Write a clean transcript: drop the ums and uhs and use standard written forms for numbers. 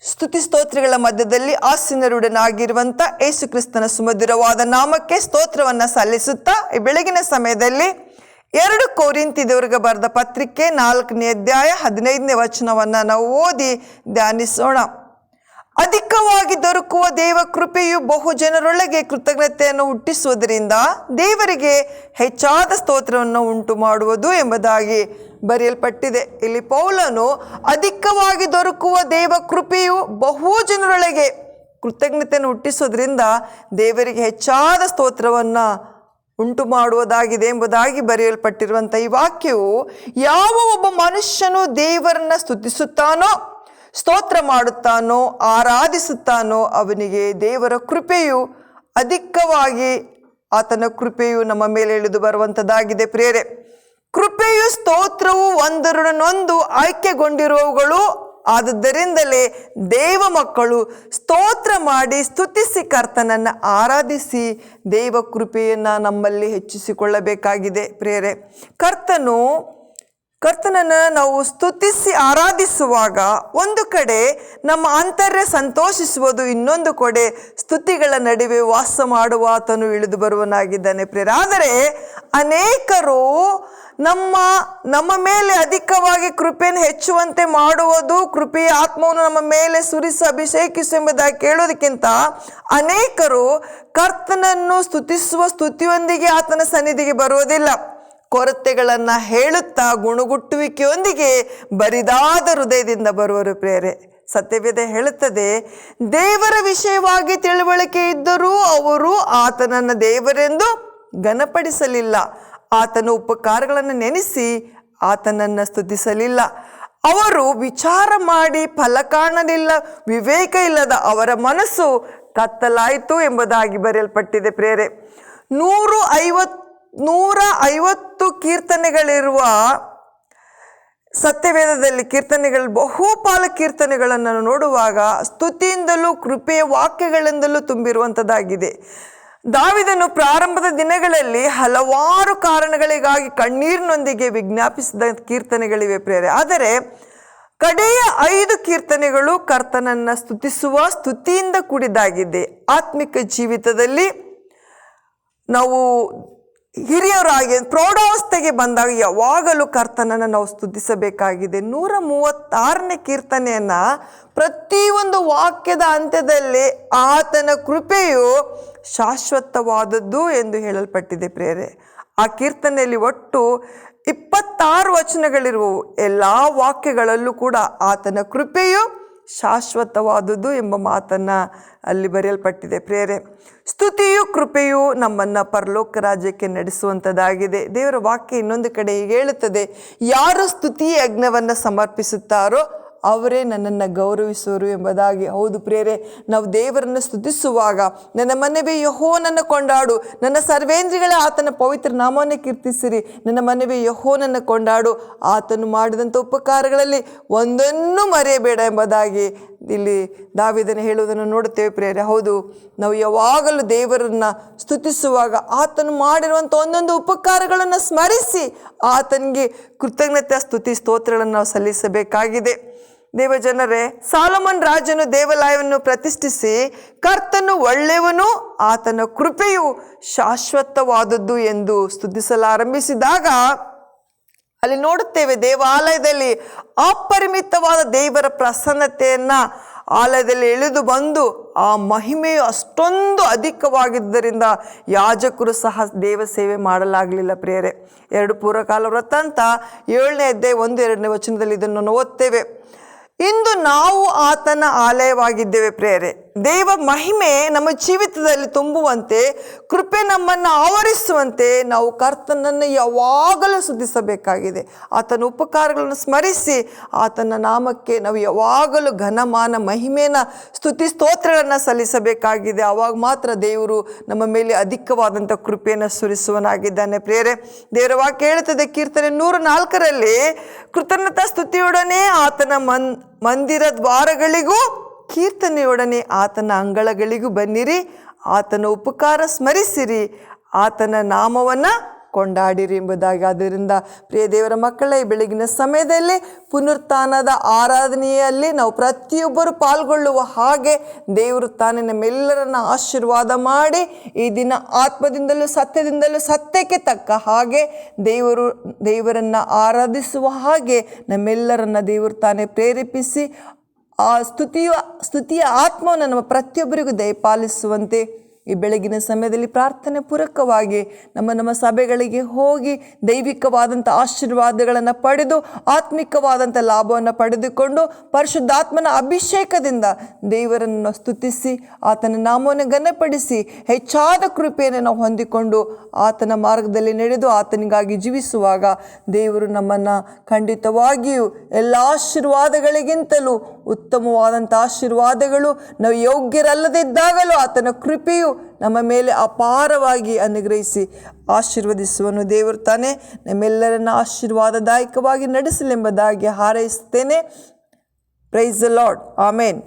ಸ್ತುತಿ ಸ್ತೋತ್ರಗಳ ಮಧ್ಯದಲ್ಲಿ ಆಸೀನರುಡನಾಗಿರುವಂಥ ಯೇಸು ಕ್ರಿಸ್ತನ ಸುಮಧುರವಾದ ನಾಮಕ್ಕೆ ಸ್ತೋತ್ರವನ್ನು ಸಲ್ಲಿಸುತ್ತಾ ಈ ಬೆಳಗಿನ ಸಮಯದಲ್ಲಿ 2 ಕೊರಿಂಥದವರಿಗೆ ಬರೆದ ಪತ್ರಿಕೆ 4ನೇ ಅಧ್ಯಾಯ 15ನೇ ವಚನವನ್ನು ನಾವು ಓದಿ ಧ್ಯಾನಿಸೋಣ. ಅಧಿಕವಾಗಿ ದೊರಕುವ ದೇವ ಕೃಪೆಯು ಬಹು ಜನರೊಳಗೆ ಕೃತಜ್ಞತೆಯನ್ನು ಹುಟ್ಟಿಸುವುದರಿಂದ ದೇವರಿಗೆ ಹೆಚ್ಚಾದ ಸ್ತೋತ್ರವನ್ನು ಉಂಟು ಮಾಡುವುದು ಎಂಬುದಾಗಿ ಬರೆಯಲ್ಪಟ್ಟಿದೆ. ಇಲ್ಲಿ ಪೌಲನು ಅಧಿಕವಾಗಿ ದೊರಕುವ ದೇವ ಕೃಪೆಯು ಬಹು ಜನರೊಳಗೆ ಕೃತಜ್ಞತೆಯನ್ನು ಹುಟ್ಟಿಸೋದ್ರಿಂದ ದೇವರಿಗೆ ಹೆಚ್ಚಾದ ಸ್ತೋತ್ರವನ್ನು ಉಂಟು ಮಾಡುವುದಾಗಿದೆ ಎಂಬುದಾಗಿ ಬರೆಯಲ್ಪಟ್ಟಿರುವಂಥ ಈ ವಾಕ್ಯವು ಯಾವ ಒಬ್ಬ ಮನುಷ್ಯನು ದೇವರನ್ನು ಸ್ತುತಿಸುತ್ತಾನೋ, ಸ್ತೋತ್ರ ಮಾಡುತ್ತಾನೋ, ಆರಾಧಿಸುತ್ತಾನೋ ಅವನಿಗೆ ದೇವರ ಕೃಪೆಯು ಅಧಿಕವಾಗಿ ಆತನ ಕೃಪೆಯು ನಮ್ಮ ಮೇಲೆ ಇಳಿದು ಬರುವಂಥದ್ದಾಗಿದೆ. ಪ್ರಿಯರೇ, ಕೃಪೆಯು ಸ್ತೋತ್ರವು ಒಂದರೊಡನೊಂದು ಆಯ್ಕೆಗೊಂಡಿರುವವುಗಳು. ಆದುದರಿಂದಲೇ ದೇವ ಮಕ್ಕಳು ಸ್ತೋತ್ರ ಮಾಡಿ ಸ್ತುತಿಸಿ ಕರ್ತನನ್ನು ಆರಾಧಿಸಿ ದೇವ ಕೃಪೆಯನ್ನು ನಮ್ಮಲ್ಲಿ ಹೆಚ್ಚಿಸಿಕೊಳ್ಳಬೇಕಾಗಿದೆ. ಪ್ರಿಯರೇ, ಕರ್ತನನ್ನು ನಾವು ಸ್ತುತಿಸಿ ಆರಾಧಿಸುವಾಗ ಒಂದು ಕಡೆ ನಮ್ಮ ಅಂತರ್ಯ ಸಂತೋಷಿಸುವುದು, ಇನ್ನೊಂದು ಕಡೆ ಸ್ತುತಿಗಳ ನಡುವೆ ವಾಸ ಮಾಡುವ ಆತನು ಇಳಿದು ಬರುವನಾಗಿದ್ದಾನೆ. ಪ್ರಿಯರೇ, ಆದರೆ ಅನೇಕರು ನಮ್ಮ ಮೇಲೆ ಅಧಿಕವಾಗಿ ಕೃಪೆಯನ್ನು ಹೆಚ್ಚುವಂತೆ ಮಾಡುವುದು, ಕೃಪೆಯ ಆತ್ಮವನ್ನು ನಮ್ಮ ಮೇಲೆ ಸುರಿಸಿ ಅಭಿಷೇಕಿಸು ಎಂಬುದಾಗಿ ಕೇಳೋದಕ್ಕಿಂತ ಅನೇಕರು ಕರ್ತನನ್ನು ಸ್ತುತಿಸುವ ಸ್ತುತಿಯೊಂದಿಗೆ ಆತನ ಸನ್ನಿಧಿಗೆ ಬರುವುದಿಲ್ಲ. ಕೊರತೆಗಳನ್ನು ಹೇಳುತ್ತಾ ಗುಣಗುಟ್ಟುವಿಕೆಯೊಂದಿಗೆ ಬರಿದಾದ ಹೃದಯದಿಂದ ಬರುವರು. ಪ್ರಿಯರೇ, ಸತ್ಯವೇದ ಹೇಳುತ್ತದೆ, ದೇವರ ವಿಷಯವಾಗಿ ತಿಳುವಳಿಕೆ ಇದ್ದರೂ ಅವರು ಆತನನ್ನು ದೇವರೆಂದು ಘನಪಡಿಸಲಿಲ್ಲ, ಆತನ ಉಪಕಾರಗಳನ್ನು ನೆನೆಸಿ ಆತನನ್ನು ಸ್ತುತಿಸಲಿಲ್ಲ. ಅವರು ವಿಚಾರ ಮಾಡಿ ಫಲ ಕಾಣಲಿಲ್ಲ, ವಿವೇಕ ಇಲ್ಲದ ಅವರ ಮನಸ್ಸು ಕತ್ತಲಾಯಿತು ಎಂಬುದಾಗಿ ಬರೆಯಲ್ಪಟ್ಟಿದೆ. ಪ್ರಿಯರೇ, 150 ಕೀರ್ತನೆಗಳಿರುವ ಸತ್ಯವೇದದಲ್ಲಿ ಕೀರ್ತನೆಗಳು ಬಹುಪಾಲು ಕೀರ್ತನೆಗಳನ್ನು ನೋಡುವಾಗ ಸ್ತುತಿಯಿಂದಲೂ ಕೃಪೆಯ ವಾಕ್ಯಗಳಿಂದಲೂ ತುಂಬಿರುವಂಥದ್ದಾಗಿದೆ. ದಾವೀದನು ಪ್ರಾರಂಭದ ದಿನಗಳಲ್ಲಿ ಹಲವಾರು ಕಾರಣಗಳಿಗಾಗಿ ಕಣ್ಣೀರಿನೊಂದಿಗೆ ವಿಜ್ಞಾಪಿಸಿದ ಕೀರ್ತನೆಗಳಿವೆ. ಪ್ರಿಯರೇ, ಆದರೆ ಕಡೆಯ 5 ಕೀರ್ತನೆಗಳು ಕರ್ತನನ್ನು ಸ್ತುತಿಸುವ ಸ್ತುತಿಯಿಂದ ಕೂಡಿದಾಗಿದೆ. ಆತ್ಮಿಕ ಜೀವಿತದಲ್ಲಿ ನಾವು ಹಿರಿಯರಾಗಿ ಪ್ರೌಢಾವಸ್ಥೆಗೆ ಬಂದಾಗ ಯಾವಾಗಲೂ ಕರ್ತನನ್ನು ನಾವು ಸ್ತುತಿಸಬೇಕಾಗಿದೆ. 136ನೇ ಕೀರ್ತನೆಯನ್ನು ಪ್ರತಿಯೊಂದು ವಾಕ್ಯದ ಅಂತ್ಯದಲ್ಲಿ ಆತನ ಕೃಪೆಯು ಶಾಶ್ವತವಾದದ್ದು ಎಂದು ಹೇಳಲ್ಪಟ್ಟಿದೆ. ಪ್ರಿಯರೇ, ಆ ಕೀರ್ತನೆಯಲ್ಲಿ ಒಟ್ಟು 26 ವಚನಗಳಿರುವವು. ಎಲ್ಲ ವಾಕ್ಯಗಳಲ್ಲೂ ಕೂಡ ಆತನ ಕೃಪೆಯು ಶಾಶ್ವತವಾದುದು ಎಂಬ ಮಾತನ್ನು ಅಲ್ಲಿ ಬರೆಯಲ್ಪಟ್ಟಿದೆ. ಪ್ರಿಯರೇ, ಸ್ತುತಿಯು ಕೃಪೆಯು ನಮ್ಮನ್ನು ಪರಲೋಕ ರಾಜ್ಯಕ್ಕೆ ನಡೆಸುವಂಥದ್ದಾಗಿದೆ. ದೇವರ ವಾಕ್ಯ ಇನ್ನೊಂದು ಕಡೆ ಹೀಗೆ ಹೇಳುತ್ತದೆ, ಯಾರು ಸ್ತುತಿ ಯಜ್ಞವನ್ನು ಸಮರ್ಪಿಸುತ್ತಾರೋ ಅವರೇ ನನ್ನನ್ನು ಗೌರವಿಸುವರು ಎಂಬುದಾಗಿ. ಹೌದು ಪ್ರಿಯರೇ, ನಾವು ದೇವರನ್ನು ಸ್ತುತಿಸುವಾಗ ನನ್ನ ಮನವೇ ಯೆಹೋವನನ್ನು ಕೊಂಡಾಡು, ನನ್ನ ಸರ್ವೇಂದ್ರಿಗಳೇ ಆತನ ಪವಿತ್ರ ನಾಮವನ್ನು ಕೀರ್ತಿಸಿರಿ, ನನ್ನ ಮನವೇ ಯೆಹೋವನನ್ನು ಕೊಂಡಾಡು, ಆತನು ಮಾಡಿದಂಥ ಉಪಕಾರಗಳಲ್ಲಿ ಒಂದನ್ನು ಮರೆಯಬೇಡ ಎಂಬುದಾಗಿ ಇಲ್ಲಿ ದಾವೀದನು ಹೇಳುವುದನ್ನು ನೋಡುತ್ತೇವೆ. ಪ್ರಿಯರೇ, ಹೌದು, ನಾವು ಯಾವಾಗಲೂ ದೇವರನ್ನು ಸ್ತುತಿಸುವಾಗ ಆತನು ಮಾಡಿರುವಂಥ ಒಂದೊಂದು ಉಪಕಾರಗಳನ್ನು ಸ್ಮರಿಸಿ ಆತನಿಗೆ ಕೃತಜ್ಞತೆ ಸ್ತುತಿ ಸ್ತೋತ್ರಗಳನ್ನು ನಾವು ಸಲ್ಲಿಸಬೇಕಾಗಿದೆ. ದೇವಜನರೇ, ಸಾಲಮನ್ ರಾಜನು ದೇವಾಲಯವನ್ನು ಪ್ರತಿಷ್ಠಿಸಿ ಕರ್ತನು ಒಳ್ಳೆಯವನು, ಆತನ ಕೃಪೆಯು ಶಾಶ್ವತವಾದದ್ದು ಎಂದು ಸ್ತುತಿಸಲಾರಂಭಿಸಿದಾಗ ಅಲ್ಲಿ ನೋಡುತ್ತೇವೆ, ದೇವಾಲಯದಲ್ಲಿ ಅಪರಿಮಿತವಾದ ದೇವರ ಪ್ರಸನ್ನತೆಯನ್ನು ಆಲಯದಲ್ಲಿ ಇಳಿದು ಬಂದು ಆ ಮಹಿಮೆಯು ಅಷ್ಟೊಂದು ಅಧಿಕವಾಗಿದ್ದರಿಂದ ಯಾಜಕರು ಸಹ ದೇವ ಸೇವೆ ಮಾಡಲಾಗಲಿಲ್ಲ. ಪ್ರಿಯರೇ, 2 ಪೂರ್ವಕಾಲ ವ್ರತ ಅಂತ 7ನೇ ಅಧ್ಯಾಯ 1-2ನೇ ವಚನದಲ್ಲಿ ಇದನ್ನು ಓದ್ತೇವೆ. ಇಂದು ನಾವು ಆತನ ಆಲಯವಾಗಿದ್ದೇವೆ. ಪ್ರಿಯರೇ, ದೇವ ಮಹಿಮೆ ನಮ್ಮ ಜೀವಿತದಲ್ಲಿ ತುಂಬುವಂತೆ, ಕೃಪೆ ನಮ್ಮನ್ನು ಆವರಿಸುವಂತೆ ನಾವು ಕರ್ತನನ್ನು ಯಾವಾಗಲೂ ಸ್ತುತಿಸಬೇಕಾಗಿದೆ. ಆತನ ಉಪಕಾರಗಳನ್ನು ಸ್ಮರಿಸಿ ಆತನ ನಾಮಕ್ಕೆ ನಾವು ಯಾವಾಗಲೂ ಘನಮಾನ ಮಹಿಮೆನ ಸ್ತುತಿ ಸ್ತೋತ್ರಗಳನ್ನು ಸಲ್ಲಿಸಬೇಕಾಗಿದೆ. ಆವಾಗ ಮಾತ್ರ ದೇವರು ನಮ್ಮ ಮೇಲೆ ಅಧಿಕವಾದಂಥ ಕೃಪೆಯನ್ನು ಸುರಿಸುವನಾಗಿದ್ದಾನೆ. ಪ್ರಿಯರೇ, ದೇವರ ವಾಕ್ಯ ಹೇಳುತ್ತದೆ, ಕೀರ್ತನೆ 104ರಲ್ಲಿ, ಕೃತಜ್ಞತಾ ಸ್ತುತಿಯೊಡನೆ ಆತನ ಮಂದಿರ ದ್ವಾರಗಳಿಗೂ ಕೀರ್ತನೆಯೊಡನೆ ಆತನ ಅಂಗಳಗಳಿಗೂ ಬನ್ನಿರಿ, ಆತನ ಉಪಕಾರ ಸ್ಮರಿಸಿರಿ, ಆತನ ನಾಮವನ್ನು ಕೊಂಡಾಡಿರಿ ಎಂಬುದಾಗಿ. ಆದ್ದರಿಂದ ಪ್ರಿಯ ದೇವರ ಮಕ್ಕಳ, ಈ ಬೆಳಗಿನ ಸಮಯದಲ್ಲಿ ಪುನರುತ್ಥಾನದ ಆರಾಧನೆಯಲ್ಲಿ ನಾವು ಪ್ರತಿಯೊಬ್ಬರು ಪಾಲ್ಗೊಳ್ಳುವ ಹಾಗೆ ದೇವರು ತಾನೇ ನಮ್ಮೆಲ್ಲರನ್ನ ಆಶೀರ್ವಾದ ಮಾಡಿ ಈ ದಿನ ಆತ್ಮದಿಂದಲೂ ಸತ್ಯದಿಂದಲೂ ಸತ್ಯಕ್ಕೆ ತಕ್ಕ ಹಾಗೆ ದೇವರನ್ನು ಆರಾಧಿಸುವ ಹಾಗೆ ನಮ್ಮೆಲ್ಲರನ್ನ ದೇವರು ತಾನೇ ಪ್ರೇರೇಪಿಸಿ ಆ ಸ್ತುತಿಯ ಆತ್ಮವನ್ನು ನಮ್ಮ ಪ್ರತಿಯೊಬ್ಬರಿಗೂ ದಯಪಾಲಿಸುವಂತೆ ಈ ಬೆಳಗಿನ ಸಮಯದಲ್ಲಿ ಪ್ರಾರ್ಥನೆ ಪೂರ್ವಕವಾಗಿ ನಮ್ಮ ಸಭೆಗಳಿಗೆ ಹೋಗಿ ದೈವಿಕವಾದಂಥ ಆಶೀರ್ವಾದಗಳನ್ನು ಪಡೆದು ಆತ್ಮಿಕವಾದಂಥ ಲಾಭವನ್ನು ಪಡೆದುಕೊಂಡು ಪರಿಶುದ್ಧಾತ್ಮನ ಅಭಿಷೇಕದಿಂದ ದೇವರನ್ನು ಸ್ತುತಿಸಿ ಆತನ ನಾಮವನ್ನು ಘನಪಡಿಸಿ ಹೆಚ್ಚಾದ ಕೃಪೆಯನ್ನು ನಾವು ಹೊಂದಿಕೊಂಡು ಆತನ ಮಾರ್ಗದಲ್ಲಿ ನಡೆದು ಆತನಿಗಾಗಿ ಜೀವಿಸುವಾಗ ದೇವರು ನಮ್ಮನ್ನು ಖಂಡಿತವಾಗಿಯೂ ಎಲ್ಲ ಆಶೀರ್ವಾದಗಳಿಗಿಂತಲೂ ಉತ್ತಮವಾದಂಥ ಆಶೀರ್ವಾದಗಳು, ನಾವು ಯೋಗ್ಯರಲ್ಲದಿದ್ದಾಗಲೂ ಆತನ ಕೃಪೆಯು ನಮ್ಮ ಮೇಲೆ ಅಪಾರವಾಗಿ ಅನುಗ್ರಹಿಸಿ ಆಶೀರ್ವದಿಸುವನು. ದೇವರು ತಾನೇ ನಮ್ಮೆಲ್ಲರನ್ನ ಆಶೀರ್ವಾದದಾಯಕವಾಗಿ ನಡೆಸಲೆಂಬುದಾಗಿ ಹಾರೈಸುತ್ತೇನೆ. Praise the lord. ಆಮೇನ್.